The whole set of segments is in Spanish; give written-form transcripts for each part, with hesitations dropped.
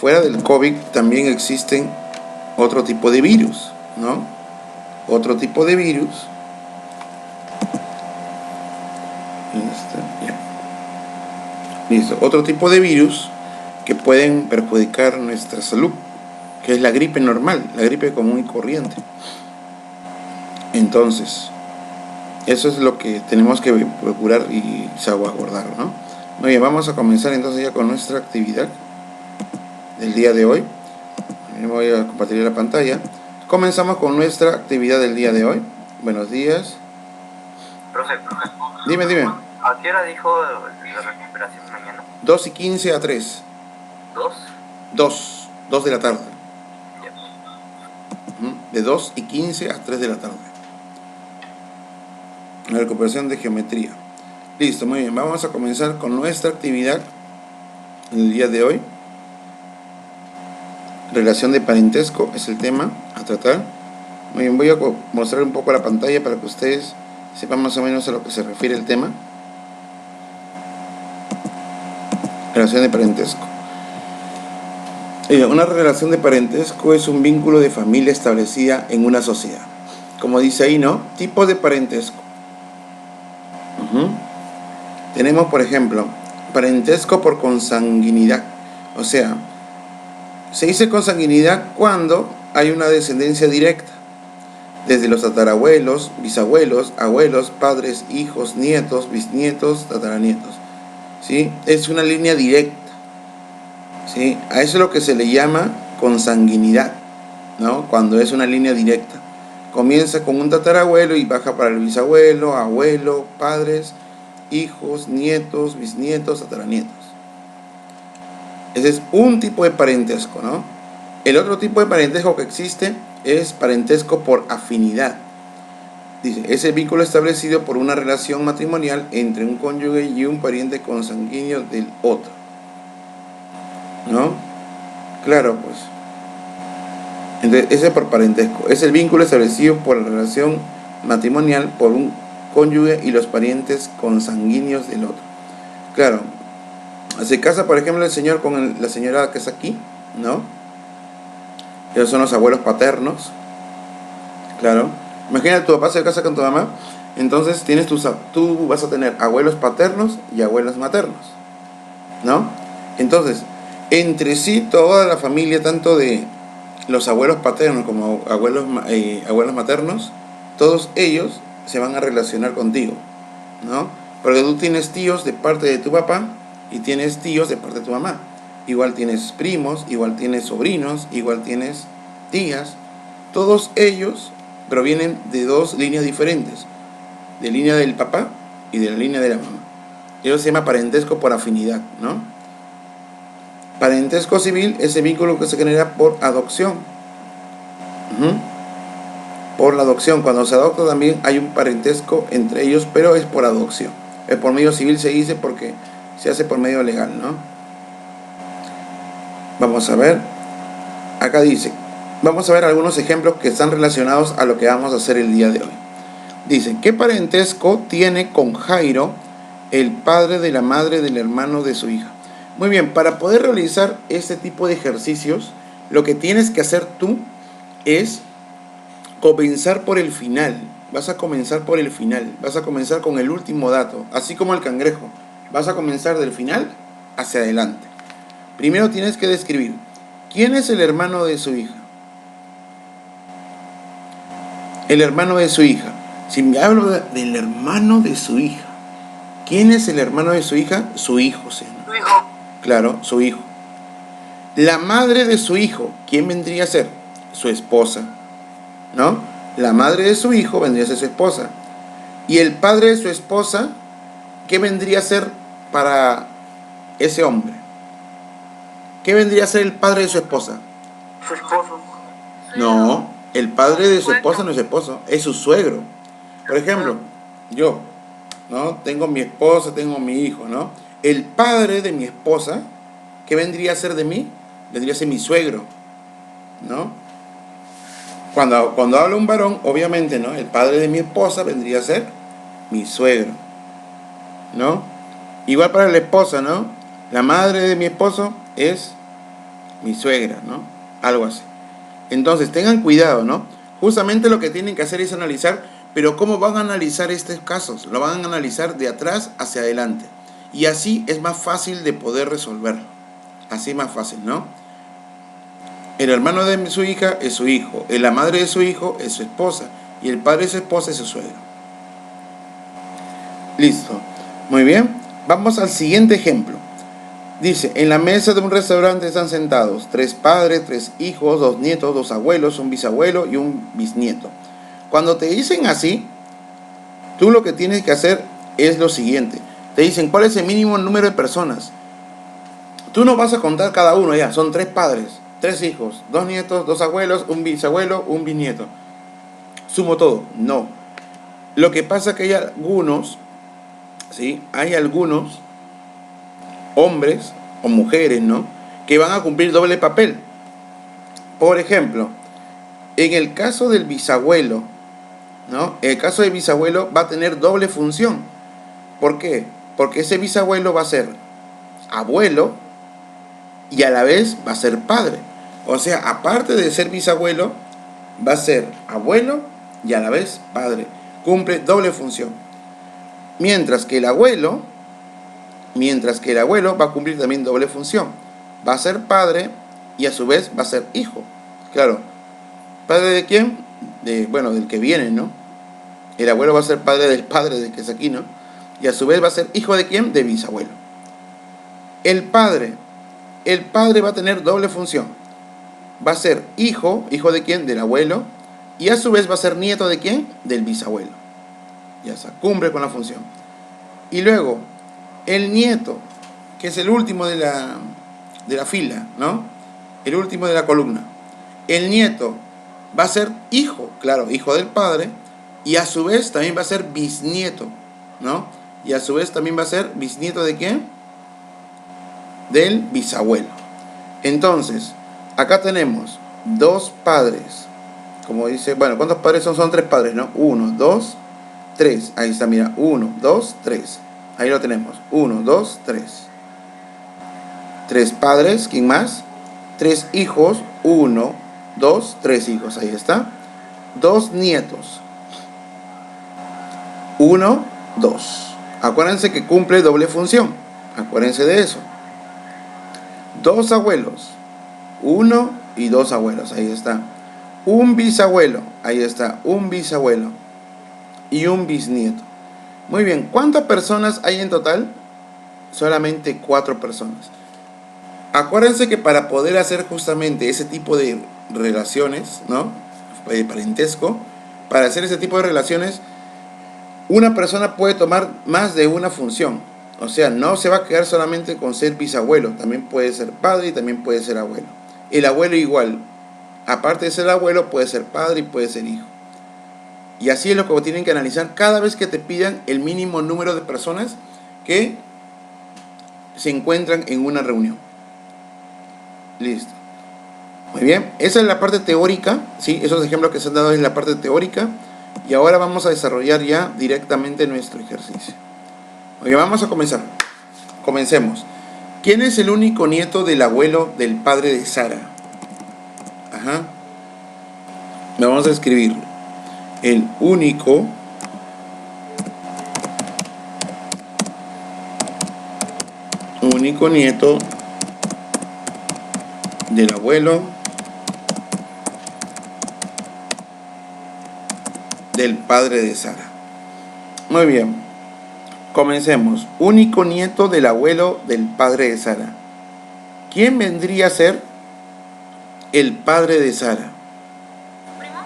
fuera del COVID también existen otro tipo de virus, ¿no? Otro tipo de virus. Listo. Otro tipo de virus que pueden perjudicar nuestra salud, que es la gripe normal, la gripe común y corriente. Entonces, eso es lo que tenemos que procurar y salvaguardar, ¿no? Muy bien, vamos a comenzar entonces ya con nuestra actividad del día de hoy. Voy a compartir la pantalla. Comenzamos con nuestra actividad del día de hoy. Buenos días. Profe. Dime. ¿A qué hora dijo la recuperación mañana? 2:15 a 3. ¿2? 2 de la tarde. Ya. De 2:15 a 3 de la tarde. La recuperación de geometría. Listo, muy bien. Vamos a comenzar con nuestra actividad el día de hoy. Relación de parentesco es el tema a tratar. Muy bien, voy a mostrar un poco la pantalla para que ustedes sepan más o menos a lo que se refiere el tema. Relación de parentesco. Una relación de parentesco es un vínculo de familia establecida en una sociedad. Como dice ahí, ¿no? Tipos de parentesco. Tenemos, por ejemplo, parentesco por consanguinidad. O sea, se dice consanguinidad cuando hay una descendencia directa, desde los tatarabuelos, bisabuelos, abuelos, padres, hijos, nietos, bisnietos, tataranietos. ¿Sí? Es una línea directa. ¿Sí? A eso es lo que se le llama consanguinidad, ¿no? Cuando es una línea directa. Comienza con un tatarabuelo y baja para el bisabuelo, abuelo, padres, hijos, nietos, bisnietos, tataranietos. Ese es un tipo de parentesco, ¿no? El otro tipo de parentesco que existe es parentesco por afinidad. Dice, ese vínculo establecido por una relación matrimonial entre un cónyuge y un pariente consanguíneo del otro, ¿no? Claro, pues. Entonces, ese es por parentesco. Es el vínculo establecido por la relación matrimonial por un cónyuge y los parientes consanguíneos del otro. Claro. Se casa, por ejemplo, el señor con la señora que está aquí, ¿no? Ellos son los abuelos paternos. Claro. Imagina, tu papá se casa con tu mamá. Entonces tú vas a tener abuelos paternos y abuelos maternos, ¿no? Entonces, entre sí, toda la familia, tanto de los abuelos paternos como abuelos maternos, todos ellos se van a relacionar contigo, ¿no? Porque tú tienes tíos de parte de tu papá y tienes tíos de parte de tu mamá. Igual tienes primos, igual tienes sobrinos, igual tienes tías. Todos ellos provienen de dos líneas diferentes, de línea del papá y de la línea de la mamá. Eso se llama parentesco por afinidad, ¿no? Parentesco civil es el vínculo que se genera por adopción. Por la adopción, cuando se adopta también hay un parentesco entre ellos, pero es por adopción. El por medio civil se dice porque se hace por medio legal, ¿no? Vamos a ver. Acá dice, vamos a ver algunos ejemplos que están relacionados a lo que vamos a hacer el día de hoy. Dice, ¿qué parentesco tiene con Jairo el padre de la madre del hermano de su hija? Muy bien, para poder realizar este tipo de ejercicios, lo que tienes que hacer tú es comenzar por el final. Vas a comenzar por el final, vas a comenzar con el último dato, así como el cangrejo. Vas a comenzar del final hacia adelante. Primero tienes que describir, ¿quién es el hermano de su hija? El hermano de su hija. Si me hablo del hermano de su hija, ¿quién es el hermano de su hija? Su hijo, ¿sí? Su hijo. Claro, su hijo. La madre de su hijo, ¿quién vendría a ser? Su esposa, ¿no? La madre de su hijo vendría a ser su esposa. Y el padre de su esposa, ¿qué vendría a ser para ese hombre? ¿Qué vendría a ser el padre de su esposa? Su esposo. No, el padre de su esposa no es su esposo, es su suegro. Por ejemplo, yo, ¿no? Tengo mi esposa, tengo mi hijo, ¿no? El padre de mi esposa, ¿qué vendría a ser de mí? Vendría a ser mi suegro, ¿no? Cuando habla un varón, obviamente, ¿no? El padre de mi esposa vendría a ser mi suegro, ¿no? Igual para la esposa, ¿no? La madre de mi esposo es mi suegra, ¿no? Algo así. Entonces, tengan cuidado, ¿no? Justamente lo que tienen que hacer es analizar, pero ¿cómo van a analizar estos casos? Lo van a analizar de atrás hacia adelante. Y así es más fácil de poder resolverlo. Así más fácil, ¿no? El hermano de su hija es su hijo, la madre de su hijo es su esposa, y el padre de su esposa es su suegro. Listo. Muy bien. Vamos al siguiente ejemplo. Dice, en la mesa de un restaurante están sentados 3 padres, 3 hijos, 2 nietos, 2 abuelos, un bisabuelo y un bisnieto. Cuando te dicen así, tú lo que tienes que hacer es lo siguiente. Te dicen, ¿cuál es el mínimo número de personas? Tú no vas a contar cada uno ya, son 3 padres, 3 hijos, 2 nietos, 2 abuelos, un bisabuelo, un bisnieto. Sumo todo. No. Lo que pasa es que hay algunos, ¿sí? Hay algunos hombres o mujeres, ¿no? Que van a cumplir doble papel. Por ejemplo, en el caso del bisabuelo, ¿no? El caso del bisabuelo va a tener doble función. ¿Por qué? Porque ese bisabuelo va a ser abuelo y a la vez va a ser padre. O sea, aparte de ser bisabuelo, va a ser abuelo y a la vez padre. Cumple doble función. Mientras que el abuelo va a cumplir también doble función. Va a ser padre y a su vez va a ser hijo. Claro, ¿padre de quién? Bueno, del que viene, ¿no? El abuelo va a ser padre del que es aquí, ¿no? Y a su vez va a ser hijo de quién? De bisabuelo. El padre va a tener doble función. Va a ser hijo de quién? Del abuelo. Y a su vez va a ser nieto de quién? Del bisabuelo. Ya está, cumple con la función. Y luego, el nieto, que es el último de la fila, ¿no? El último de la columna. El nieto va a ser hijo, claro, hijo del padre, y a su vez también va a ser bisnieto, ¿no? Y a su vez también va a ser bisnieto de quién? Del bisabuelo. Entonces, acá tenemos 2 padres. Como dice, bueno, ¿cuántos padres son? Son 3 padres, ¿no? 1, 2, 3. Ahí está, mira, 1, 2, 3. Ahí lo tenemos. 1, 2, 3. 3 padres, ¿quién más? 3 hijos, 1, 2, 3 hijos, ahí está. 2 nietos. 1, 2. Acuérdense que cumple doble función. Acuérdense de eso. 2 abuelos. 1 y 2 abuelos, ahí está. Un bisabuelo, ahí está, un bisabuelo. Y un bisnieto. Muy bien, ¿cuántas personas hay en total? Solamente 4 personas. Acuérdense que para poder hacer justamente ese tipo de relaciones, ¿no? Parentesco, para hacer ese tipo de relaciones, una persona puede tomar más de una función. O sea, no se va a quedar solamente con ser bisabuelo, también puede ser padre y también puede ser abuelo. El abuelo igual, aparte de ser abuelo, puede ser padre y puede ser hijo. Y así es lo que tienen que analizar cada vez que te pidan el mínimo número de personas que se encuentran en una reunión. Listo. Muy bien, esa es la parte teórica, ¿sí? Esos ejemplos que se han dado en la parte teórica. Y ahora vamos a desarrollar ya directamente nuestro ejercicio. Oye, vamos a comenzar. Comencemos. ¿Quién es el único nieto del abuelo del padre de Sara? Ajá. Vamos a escribir. El único nieto del abuelo del padre de Sara. Muy bien. Comencemos. Único nieto del abuelo del padre de Sara. ¿Quién vendría a ser el padre de Sara? ¿Primo?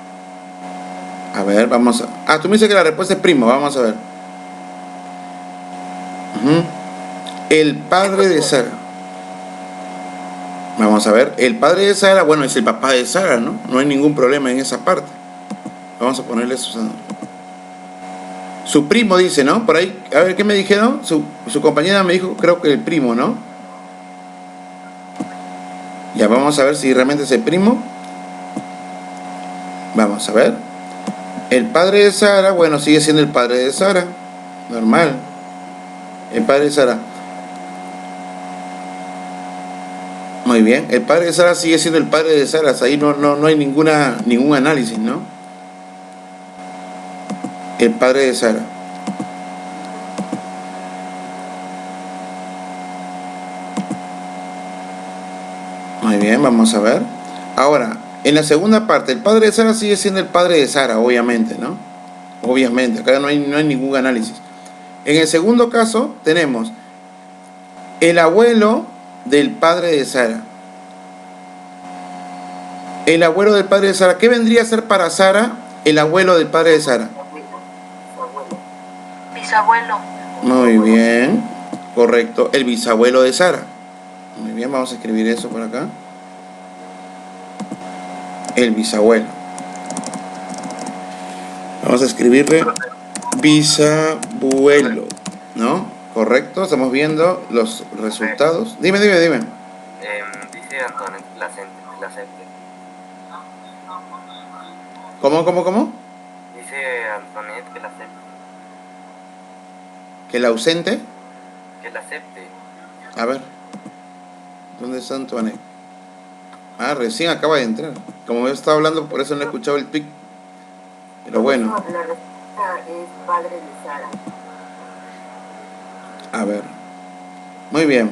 A ver, vamos a... Ah, tú me dices que la respuesta es primo. Vamos a ver. El padre de Sara. Vamos a ver. El padre de Sara, bueno, es el papá de Sara, ¿no? No hay ningún problema en esa parte. Vamos a ponerle su primo, dice, ¿no? Por ahí, a ver, ¿qué me dijeron? Su compañera me dijo, creo que el primo, ¿no? Ya, vamos a ver si realmente es el primo. Vamos a ver. El padre de Sara, bueno, sigue siendo el padre de Sara. Normal. El padre de Sara. Muy Muy bien, el padre de Sara sigue siendo el padre de Sara, ahí no hay ningún análisis, ¿no? El padre de Sara. Muy bien, vamos a ver. Ahora, en la segunda parte, el padre de Sara sigue siendo el padre de Sara, obviamente, ¿no? Obviamente, acá no hay ningún análisis. En el segundo caso, tenemos el abuelo del padre de Sara. El abuelo del padre de Sara. ¿Qué vendría a ser para Sara el abuelo del padre de Sara? Bisabuelo. Muy bien, correcto. El bisabuelo de Sara. Muy bien, vamos a escribir eso por acá. El bisabuelo. Vamos a escribirle bisabuelo, ¿no? Correcto, estamos viendo los resultados. Dime. Dice Antoinette la acepte. ¿Cómo? Dice Antoinette que la acepte. ¿Que el ausente? Que la acepte. A ver. ¿Dónde está Antoinette? Ah, recién acaba de entrar. Como yo estaba hablando, por eso no he escuchado el pic. Pero bueno. La respuesta es padre de Sara. A ver. Muy bien.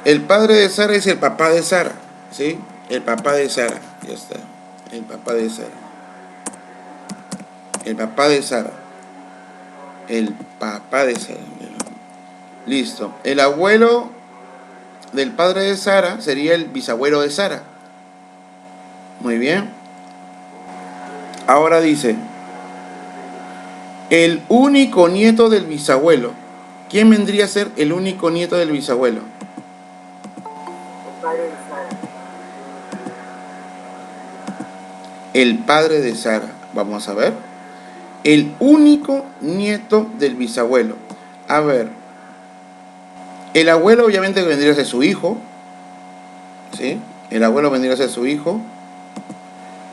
El padre de Sara es el papá de Sara. ¿Sí? El papá de Sara. Ya está. El papá de Sara. El papá de Sara. El papá de Sara. Listo. El abuelo del padre de Sara sería el bisabuelo de Sara. Muy bien. Ahora dice, el único nieto del bisabuelo. ¿Quién vendría a ser el único nieto del bisabuelo? El padre de Sara. El padre de Sara. Vamos a ver. El único nieto del bisabuelo. A ver. El abuelo obviamente vendría a ser su hijo. ¿Sí? El abuelo vendría a ser su hijo.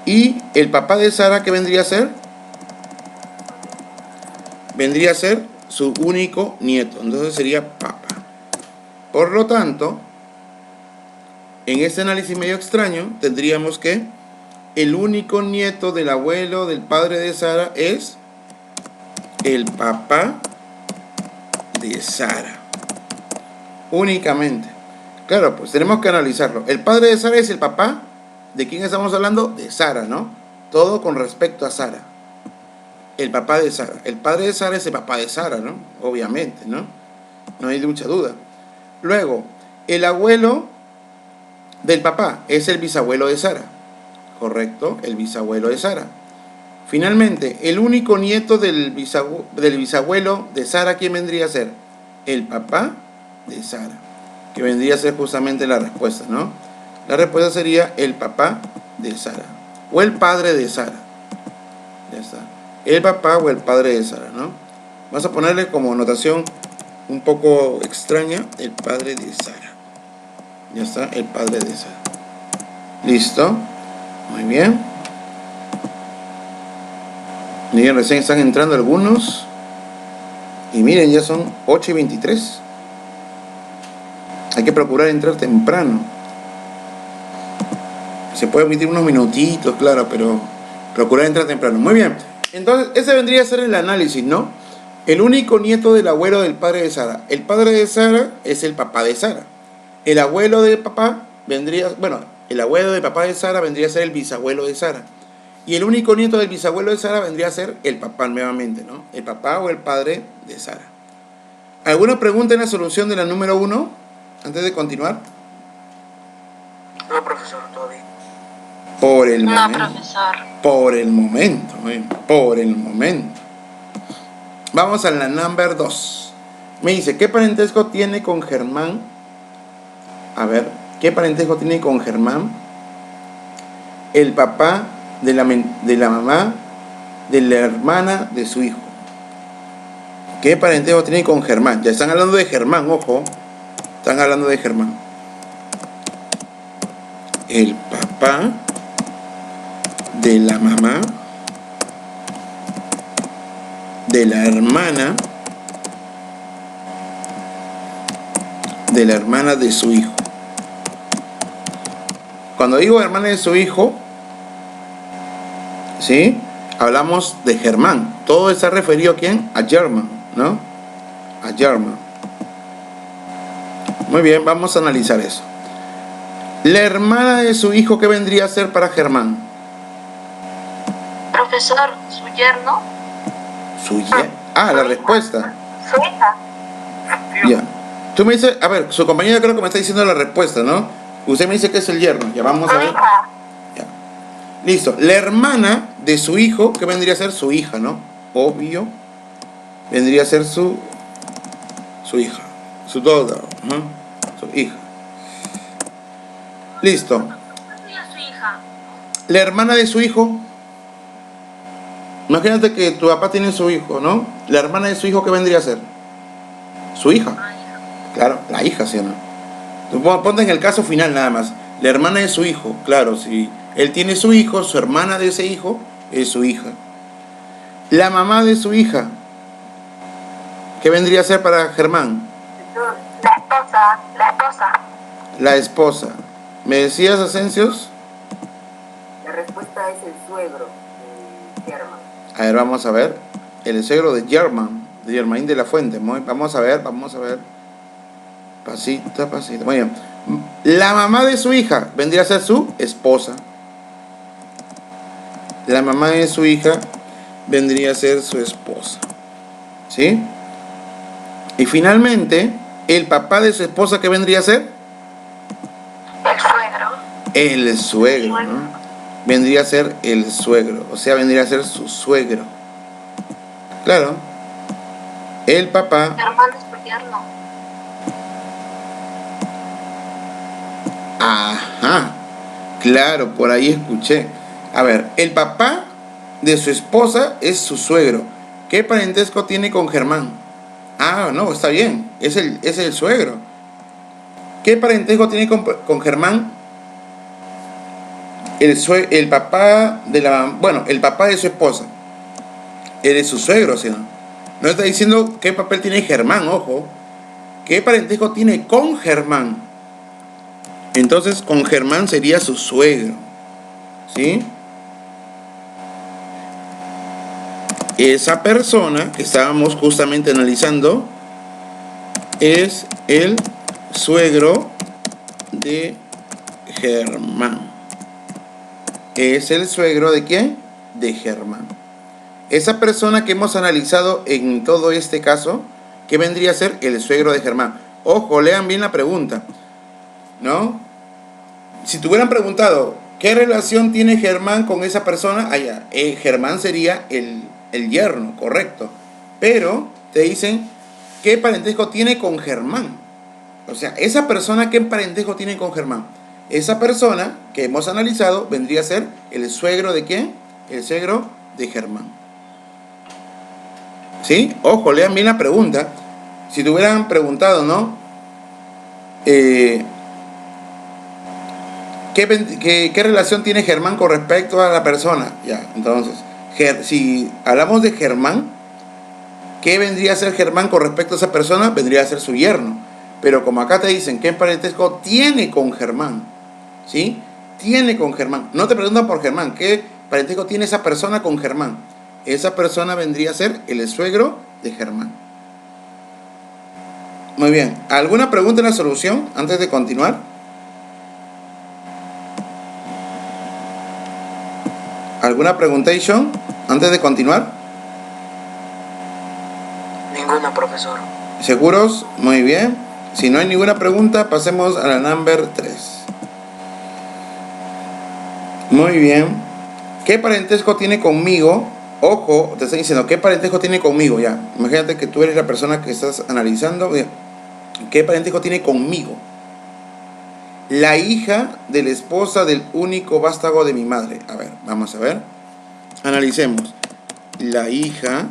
Y el papá de Sara, ¿qué vendría a ser? Vendría a ser su único nieto. Entonces sería papá. Por lo tanto, en este análisis medio extraño, tendríamos que el único nieto del abuelo del padre de Sara es el papá de Sara. Únicamente. Claro, pues tenemos que analizarlo. El padre de Sara es el papá. ¿De quién estamos hablando? De Sara, ¿no? Todo con respecto a Sara. El papá de Sara. El padre de Sara es el papá de Sara, ¿no? Obviamente, ¿no? No hay mucha duda. Luego, el abuelo del papá es el bisabuelo de Sara. Correcto, el bisabuelo de Sara. Finalmente, el único nieto del bisabuelo de Sara, ¿quién vendría a ser? El papá de Sara. Que vendría a ser justamente la respuesta, ¿no? La respuesta sería el papá de Sara. O el padre de Sara. Ya está. El papá o el padre de Sara, ¿no? Vamos a ponerle como notación un poco extraña, el padre de Sara. Ya está, el padre de Sara. Listo. Muy bien. Miren, recién están entrando algunos. Y miren, ya son 8:23. Hay que procurar entrar temprano. Se puede omitir unos minutitos, claro, pero procurar entrar temprano. Muy bien. Entonces, ese vendría a ser el análisis, ¿no? El único nieto del abuelo del padre de Sara. El padre de Sara es el papá de Sara. El abuelo del papá vendría, bueno, el abuelo del papá de Sara vendría a ser el bisabuelo de Sara. Y el único nieto del bisabuelo de Sara vendría a ser el papá nuevamente, ¿no? El papá o el padre de Sara. ¿Alguna pregunta en la solución de la número 1? Antes de continuar. No, profesor, todavía. Por el No, momento. profesor. Por el momento. Por el momento. Vamos a la number 2. Me dice, ¿qué parentesco tiene con Germán? A ver, ¿qué parentesco tiene con Germán? El papá de la mamá de la hermana de su hijo. ¿Qué parentesco tiene con Germán? Ya están hablando de Germán, ojo. Están hablando de Germán. El papá de la mamá de la hermana de su hijo. cuando digo hermana de su hijo, ¿sí? Hablamos de Germán. Todo está referido ¿a quién? A Germán, ¿no? A Germán. Muy bien, vamos a analizar eso. La hermana de su hijo, ¿qué vendría a ser para Germán? Profesor, su yerno. Su yerno. Ah, la respuesta. Su hija. Ya. Tú me dices, a ver, su compañera creo que me está diciendo la respuesta, ¿no? Usted me dice que es el yerno. Ya vamos a ver. Ya. Listo. La hermana de su hijo, ¿qué vendría a ser? Su hija, ¿no? Obvio. Vendría a ser su hija. Su daughter, ¿no? Su hija. Listo. La hermana de su hijo. Imagínate que tu papá tiene su hijo, ¿no? La hermana de su hijo, ¿qué vendría a ser? Su hija. Claro, la hija, ¿sí o no? Tú ponte en el caso final nada más. La hermana de su hijo, claro, si él tiene su hijo, su hermana de ese hijo es su hija. La mamá de su hija, ¿qué vendría a ser para Germán? La esposa. La esposa. La esposa. ¿Me decías, Asensios? La respuesta es el suegro de Germán. A ver, vamos a ver. El suegro de Germán, de Germain de la Fuente. Vamos a ver. Pasito a pasito. Muy bien. La mamá de su hija vendría a ser su esposa. La mamá de su hija vendría a ser su esposa. ¿Sí? Y finalmente, el papá de su esposa, ¿qué vendría a ser? El suegro. El suegro, ¿no? Vendría a ser el suegro. O sea, vendría a ser su suegro. Claro. El papá. Hermano es su yerno. Ajá. Claro, por ahí escuché. A ver, el papá de su esposa es su suegro. ¿Qué parentesco tiene con Germán? Ah, no, está bien. Es el suegro. ¿Qué parentesco tiene con Germán? El papá de la... Bueno, el papá de su esposa. Él es su suegro, ¿sí? No está diciendo qué papel tiene Germán, ojo. ¿Qué parentesco tiene con Germán? Entonces, con Germán sería su suegro. ¿Sí? Esa persona que estábamos justamente analizando es el suegro de Germán. ¿Es el suegro de quién? De Germán. Esa persona que hemos analizado en todo este caso, ¿qué vendría a ser? El suegro de Germán. Ojo, lean bien la pregunta, ¿no? Si te hubieran preguntado, ¿qué relación tiene Germán con esa persona? Allá, Germán sería el yerno, correcto. Pero te dicen, ¿qué parentesco tiene con Germán? O sea, esa persona, ¿qué parentesco tiene con Germán? Esa persona que hemos analizado vendría a ser el suegro de ¿quién? El suegro de Germán. ¿Sí? Ojo, lean bien la pregunta. Si te hubieran preguntado, ¿no? ¿Qué relación tiene Germán con respecto a la persona? Ya, entonces, si hablamos de Germán, ¿qué vendría a ser Germán con respecto a esa persona? Vendría a ser su yerno. Pero como acá te dicen, ¿qué parentesco tiene con Germán? ¿Sí? Tiene con Germán. No te preguntan por Germán, ¿qué parentesco tiene esa persona con Germán? Esa persona vendría a ser el suegro de Germán. Muy bien. ¿Alguna pregunta en la solución antes de continuar? ¿Alguna preguntation antes de continuar? Ninguna, profesor. ¿Seguros? Muy bien. Si no hay ninguna pregunta, pasemos a la number 3. Muy bien. ¿Qué parentesco tiene conmigo? Ojo, te estoy diciendo, ¿qué parentesco tiene conmigo? Ya, imagínate que tú eres la persona que estás analizando. ¿Qué parentesco tiene conmigo? La hija de la esposa del único vástago de mi madre. A ver, vamos a ver. Analicemos. La hija...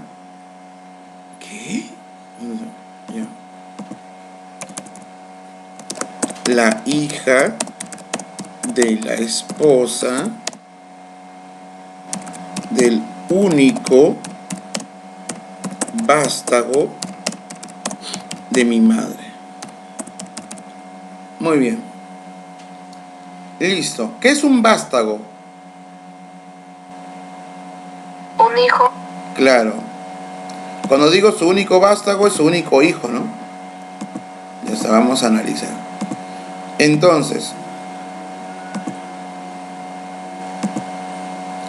¿Qué? Ya. La hija de la esposa del único vástago de mi madre. Muy bien. Listo. ¿Qué es un vástago? Un hijo. Claro. Cuando digo su único vástago es su único hijo, ¿no? Ya está, vamos a analizar. Entonces,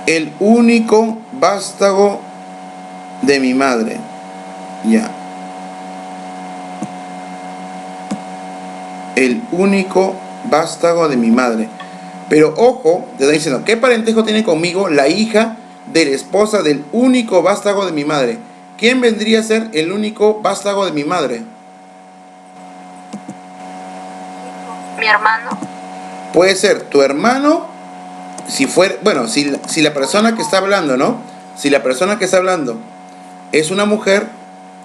el único vástago de mi madre. Ya. El único vástago de mi madre. Pero ojo, te estoy diciendo, ¿qué parentesco tiene conmigo la hija de la esposa del único vástago de mi madre? ¿Quién vendría a ser el único vástago de mi madre? Mi hermano. Puede ser tu hermano, si fuera, bueno, si la persona que está hablando, ¿no? Si la persona que está hablando es una mujer,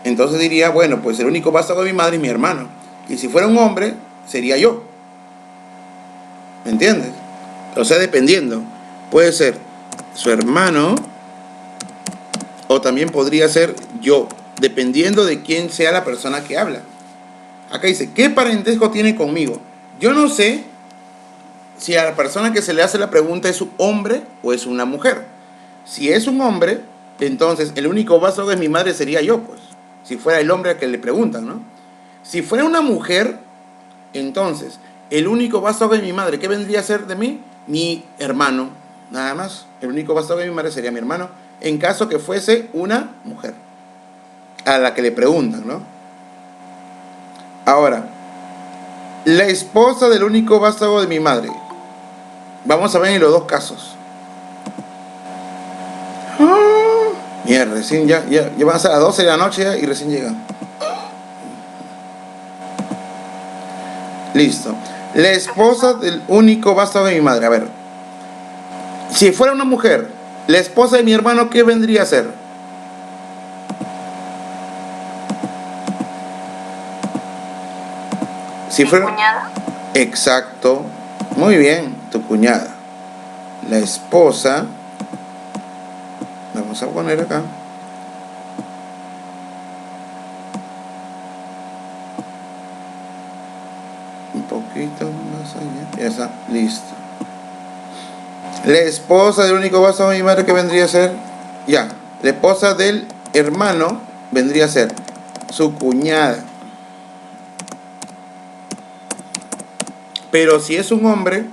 entonces diría, bueno, pues el único vástago de mi madre es mi hermano. Y si fuera un hombre, sería yo. ¿Me entiendes? O sea, dependiendo. Puede ser su hermano o también podría ser yo, dependiendo de quién sea la persona que habla. Acá dice, ¿qué parentesco tiene conmigo? Yo no sé si a la persona que se le hace la pregunta es un hombre o es una mujer. Si es un hombre, entonces el único vástago de mi madre sería yo, pues. Si fuera el hombre al que le preguntan, ¿no? Si fuera una mujer, entonces el único vástago de mi madre, ¿qué vendría a ser de mí? Mi hermano, nada más. El único vástago de mi madre sería mi hermano, en caso que fuese una mujer a la que le preguntan, ¿no? Ahora, la esposa del único vástago de mi madre. Vamos a ver en los dos casos. Mierda, recién ya van a ser las 12 de la noche ya y recién llega. Listo. La esposa del único vástago de mi madre. A ver. Si fuera una mujer, la esposa de mi hermano, ¿qué vendría a ser? Si Mi fuera... cuñada. Exacto. Muy bien, tu cuñada. La esposa. Vamos a poner acá. Un poquito más allá. Ya está, listo. La esposa del único vástago de mi madre, ¿qué vendría a ser? Ya. La esposa del hermano vendría a ser su cuñada. Pero si es un hombre,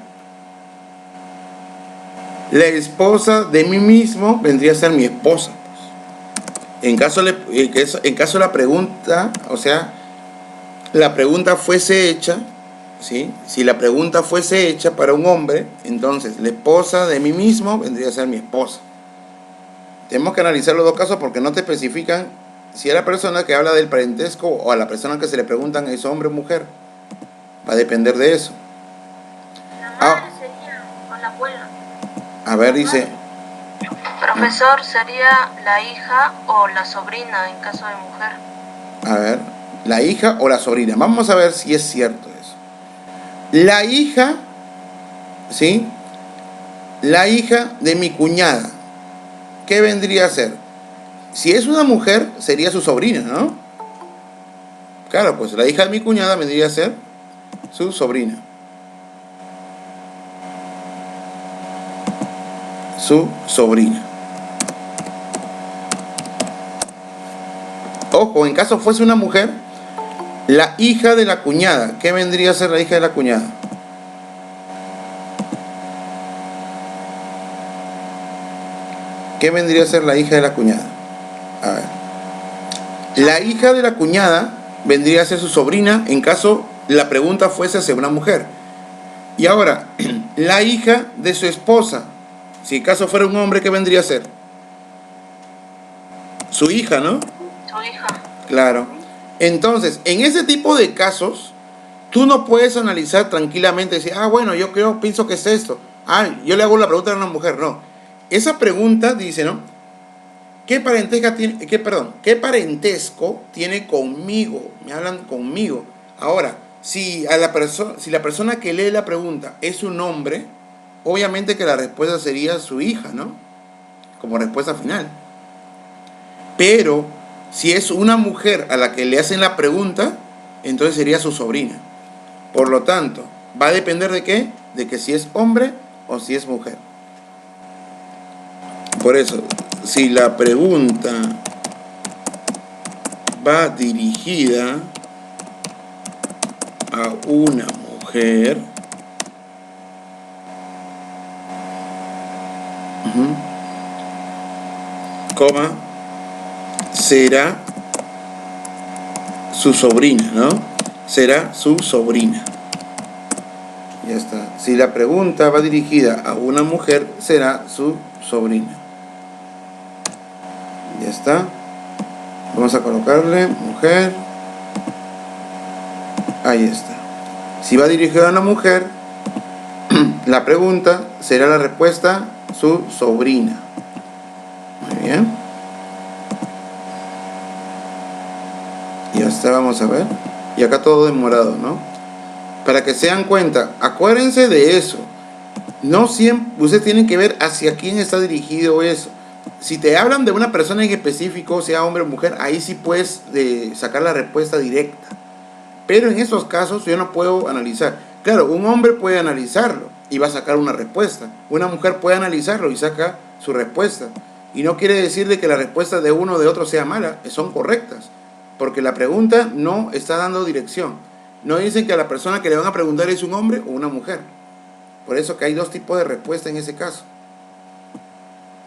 la esposa de mí mismo vendría a ser mi esposa. En caso la pregunta, o sea, la pregunta fuese hecha, ¿sí? Si la pregunta fuese hecha para un hombre, entonces la esposa de mí mismo vendría a ser mi esposa. Tenemos que analizar los dos casos porque no te especifican si a la persona que habla del parentesco o a la persona que se le preguntan es hombre o mujer. Va a depender de eso. La madre sería, o la abuela. A ver, dice, Profesor, sería la hija o la sobrina en caso de mujer. a ver, la hija o la sobrina. Vamos a ver si es cierto eso. La hija, ¿sí? La hija de mi cuñada. ¿Qué vendría a ser? Si es una mujer, sería su sobrina, ¿no? Claro, pues la hija de mi cuñada vendría a ser su sobrina. Su sobrina. Ojo, en caso fuese una mujer, la hija de la cuñada. ¿Qué vendría a ser la hija de la cuñada? ¿Qué vendría a ser la hija de la cuñada? A ver. La hija de la cuñada vendría a ser su sobrina en caso la pregunta fuese hacia una mujer. Y ahora, la hija de su esposa, si en caso fuera un hombre, ¿qué vendría a ser? Su hija, ¿no? Su hija. Claro. Entonces, en ese tipo de casos, tú no puedes analizar tranquilamente y decir, bueno, pienso que es esto. Yo le hago la pregunta a una mujer. No. Esa pregunta dice, ¿no? ¿Qué parentesco tiene conmigo? Me hablan conmigo. Ahora, si la persona que lee la pregunta es un hombre, obviamente que la respuesta sería su hija, ¿no? Como respuesta final. Pero si es una mujer a la que le hacen la pregunta, entonces sería su sobrina. Por lo tanto, ¿va a depender de qué? de que si es hombre o si es mujer. Por eso, si la pregunta va dirigida a una mujer, coma, será su sobrina, ¿no? Será su sobrina. Ya está. Si la pregunta va dirigida a una mujer, será su sobrina. Ya está. Vamos a colocarle mujer. Ahí está. Si va dirigida a una mujer, la pregunta será la respuesta su sobrina. Muy bien. Ya está, vamos a ver. Y acá todo demorado, ¿no? Para que se den cuenta, acuérdense de eso. No siempre, ustedes tienen que ver hacia quién está dirigido eso. Si te hablan de una persona en específico, sea hombre o mujer, ahí sí puedes sacar la respuesta directa. Pero en esos casos yo no puedo analizar. Claro, un hombre puede analizarlo y va a sacar una respuesta. Una mujer puede analizarlo y saca su respuesta. Y no quiere decir de que la respuesta de uno o de otro sea mala, son correctas. Porque la pregunta no está dando dirección. No dicen que a la persona que le van a preguntar es un hombre o una mujer. Por eso que hay dos tipos de respuesta en ese caso.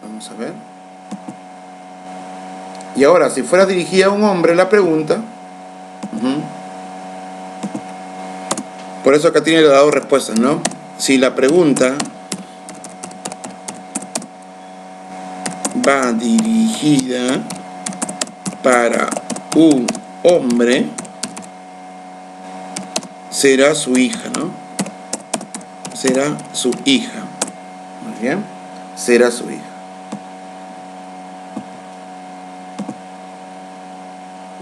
Vamos a ver. Y ahora, si fuera dirigida a un hombre la pregunta, por eso acá tiene las dos respuestas, ¿no? Si la pregunta va dirigida para un hombre, será su hija, ¿no? Será su hija. Muy bien. Será su hija.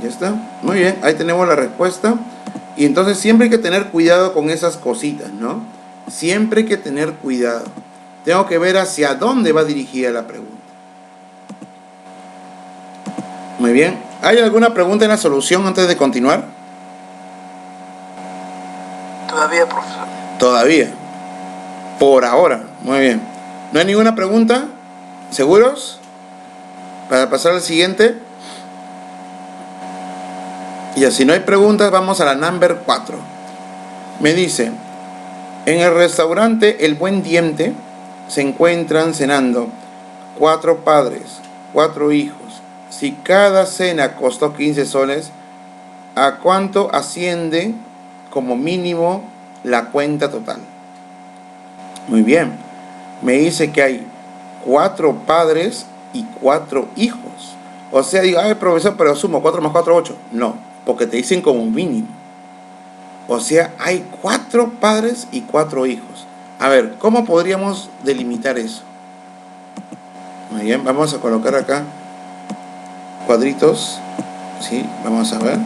Ya está. Muy bien. Ahí tenemos la respuesta. Y entonces siempre hay que tener cuidado con esas cositas, ¿no? Siempre hay que tener cuidado. Tengo que ver hacia dónde va dirigida la pregunta. Muy bien. ¿Hay alguna pregunta en la solución antes de continuar? Todavía, profesor. Todavía. Por ahora. Muy bien. ¿No hay ninguna pregunta? ¿Seguros? Para pasar al siguiente. Y así no hay preguntas, vamos a la number 4. Me dice, en el restaurante El Buen Diente se encuentran cenando 4 padres, 4 hijos. Si cada cena costó 15 soles, ¿a cuánto asciende como mínimo la cuenta total? Muy bien. Me dice que hay 4 padres y 4 hijos. O sea, digo, ay, profesor, pero sumo 4 más 4, 8. No, porque te dicen como mínimo. O sea, hay 4 padres y 4 hijos. A ver, ¿cómo podríamos delimitar eso? Muy bien, vamos a colocar acá cuadritos. Sí, vamos a ver.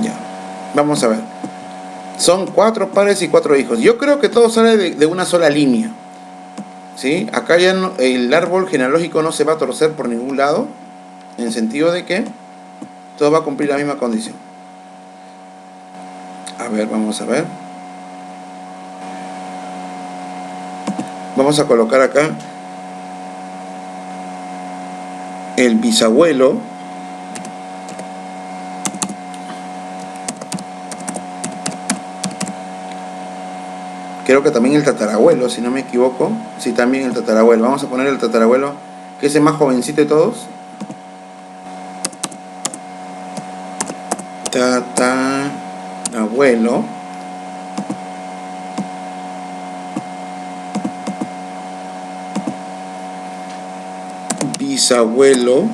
Ya, vamos a ver. Son 4 padres y 4 hijos. Yo creo que todo sale de una sola línea. ¿Sí? Acá ya no, el árbol genealógico no se va a torcer por ningún lado, en el sentido de que todo va a cumplir la misma condición. A ver, vamos a ver. Vamos a colocar acá el bisabuelo. Creo que también el tatarabuelo, si no me equivoco. Sí, también el tatarabuelo. Vamos a poner el tatarabuelo, que es el más jovencito de todos. Tatarabuelo. Bisabuelo.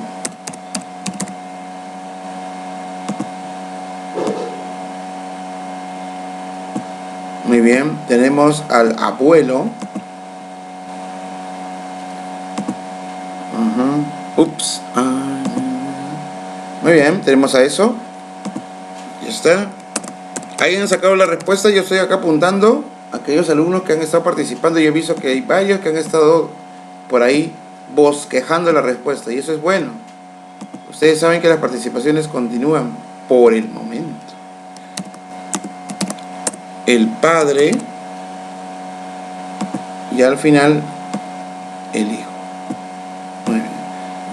Muy bien, tenemos al abuelo. Ups. Muy bien, tenemos a eso. Ya está. ¿Alguien ha sacado la respuesta? Yo estoy acá apuntando a aquellos alumnos que han estado participando y he visto que hay varios que han estado por ahí bosquejando la respuesta. Y eso es bueno. Ustedes saben que las participaciones continúan por el momento. El padre y al final el hijo. Muy bien.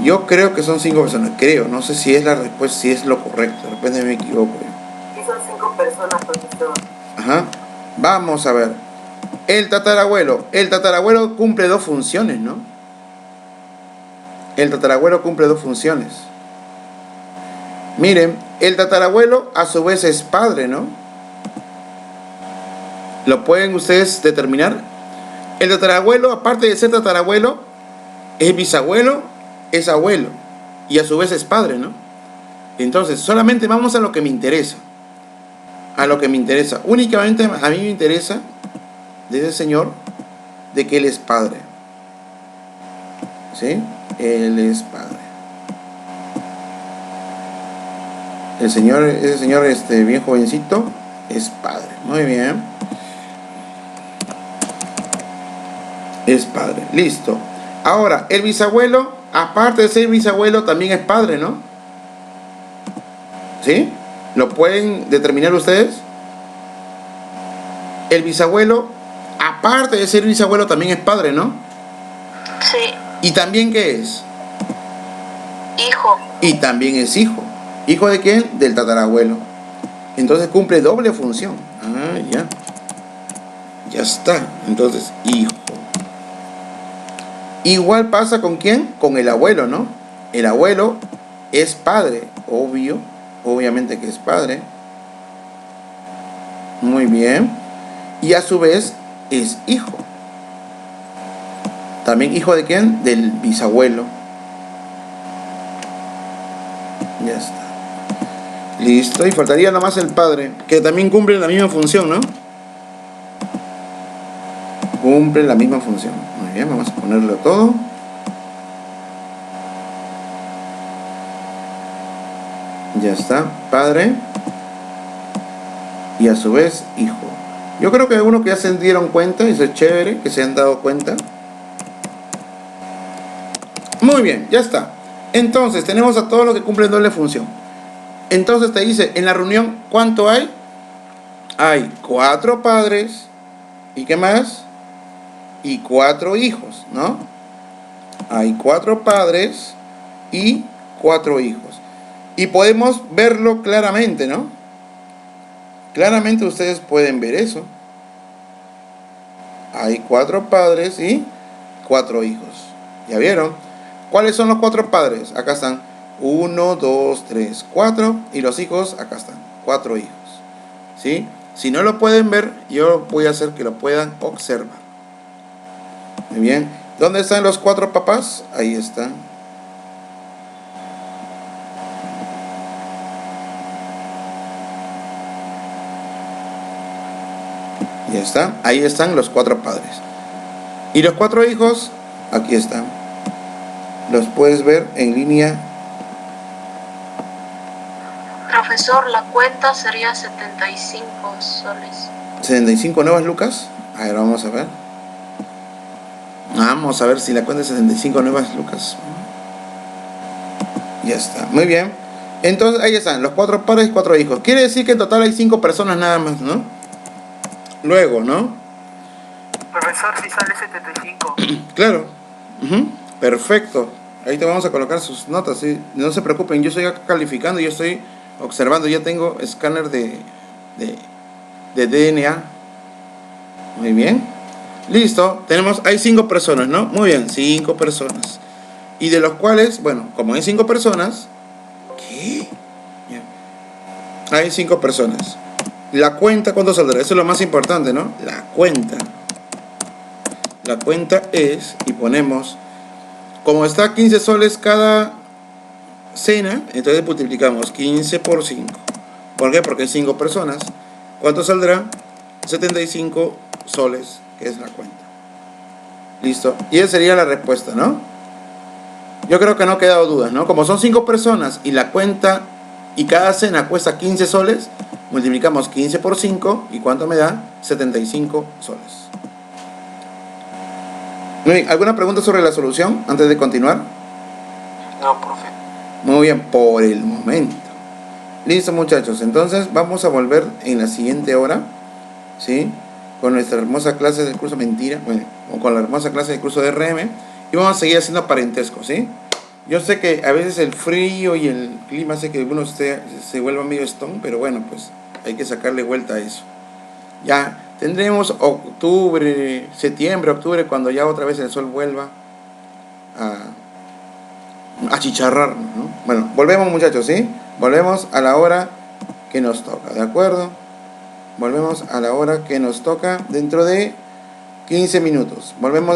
Yo creo que son 5 personas. Creo, no sé si es la respuesta, si es lo correcto. De repente me equivoco. Sí, son 5 personas, profesor. Ajá. Vamos a ver. El tatarabuelo cumple 2 funciones, ¿no? El tatarabuelo cumple 2 funciones. Miren, el tatarabuelo a su vez es padre, ¿no? ¿Lo pueden ustedes determinar? El tatarabuelo, aparte de ser tatarabuelo, es bisabuelo, es abuelo y a su vez es padre, ¿no? Entonces, solamente vamos a lo que me interesa. A lo que me interesa. Únicamente a mí me interesa de ese señor de que él es padre. ¿Sí? Él es padre. Ese señor bien jovencito es padre. Muy bien. Es padre. Listo. Ahora, el bisabuelo, aparte de ser bisabuelo, también es padre, ¿no? ¿Sí? ¿Lo pueden determinar ustedes? El bisabuelo, aparte de ser bisabuelo, también es padre, ¿no? Sí. ¿Y también qué es? Hijo. Y también es hijo. ¿Hijo de quién? Del tatarabuelo. Entonces cumple doble función. Ah, ya. Ya está. Entonces, hijo. Igual pasa con quién? Con el abuelo, ¿no? El abuelo es padre, obvio. Obviamente que es padre. Muy bien. Y a su vez es hijo. ¿También hijo de quién? Del bisabuelo. Ya está. Listo. Y faltaría nomás el padre, que también cumple la misma función, ¿no? Cumple la misma función. Muy bien, vamos a ponerlo todo. Ya está. Padre. Y a su vez, hijo. Yo creo que algunos que ya se dieron cuenta, y eso es chévere, que se han dado cuenta. Muy bien, ya está. Entonces, tenemos a todos los que cumplen doble función. Entonces te dice, en la reunión, ¿cuánto hay? Hay 4 padres. ¿Y qué más? Y 4 hijos, ¿no? Hay 4 padres y 4 hijos. Y podemos verlo claramente, ¿no? Claramente ustedes pueden ver eso. Hay 4 padres y 4 hijos. ¿Ya vieron? ¿Cuáles son los 4 padres? Acá están. 1, 2, 3, 4. Y los hijos, acá están. 4 hijos. ¿Sí? Si no lo pueden ver, yo voy a hacer que lo puedan observar. Muy bien. ¿Dónde están los 4 papás? Ahí están. Ya está. Ahí están los 4 padres. Y los 4 hijos, aquí están. Los puedes ver en línea. Profesor, la cuenta sería 75 soles. 75 nuevas lucas. A ver, vamos a ver. Vamos a ver si la cuenta es 75 nuevas lucas. Ya está. Muy bien. Entonces ahí están, los 4 padres y 4 hijos. Quiere decir que en total hay 5 personas nada más, ¿no? Luego, ¿no? Profesor, si sale 75. Claro. Perfecto. Ahí te vamos a colocar sus notas, ¿sí? No se preocupen, yo estoy acá calificando, yo estoy observando, ya tengo escáner de DNA. Muy bien. Listo, hay 5 personas, ¿no? Muy bien, 5 personas. Y de los cuales, bueno, como hay 5 personas, ¿qué? Ya. Hay 5 personas. La cuenta, ¿cuánto saldrá? Eso es lo más importante, ¿no? La cuenta. La cuenta es, y ponemos, como está 15 soles cada cena, entonces multiplicamos 15 por 5. ¿Por qué? Porque hay 5 personas. ¿Cuánto saldrá? 75 soles, que es la cuenta. Listo. Y esa sería la respuesta, ¿no? Yo creo que no ha quedado dudas, ¿no? Como son 5 personas y la cuenta y cada cena cuesta 15 soles, multiplicamos 15 por 5 y ¿cuánto me da? 75 soles. Muy bien. ¿Alguna pregunta sobre la solución antes de continuar? No, profe. Muy bien, por el momento. Listo, muchachos. Entonces vamos a volver en la siguiente hora, ¿sí? Con nuestra hermosa clase del curso Mentira, bueno, o con la hermosa clase del curso de RM. Y vamos a seguir haciendo parentesco, ¿sí? Yo sé que a veces el frío y el clima hace que uno se vuelva medio stone, pero bueno, pues hay que sacarle vuelta a eso. Ya tendremos octubre, septiembre, octubre, cuando ya otra vez el sol vuelva a chicharrarnos, ¿no? Bueno, volvemos, muchachos, ¿sí? Volvemos a la hora que nos toca, ¿de acuerdo? Volvemos a la hora que nos toca dentro de 15 minutos. Volvemos.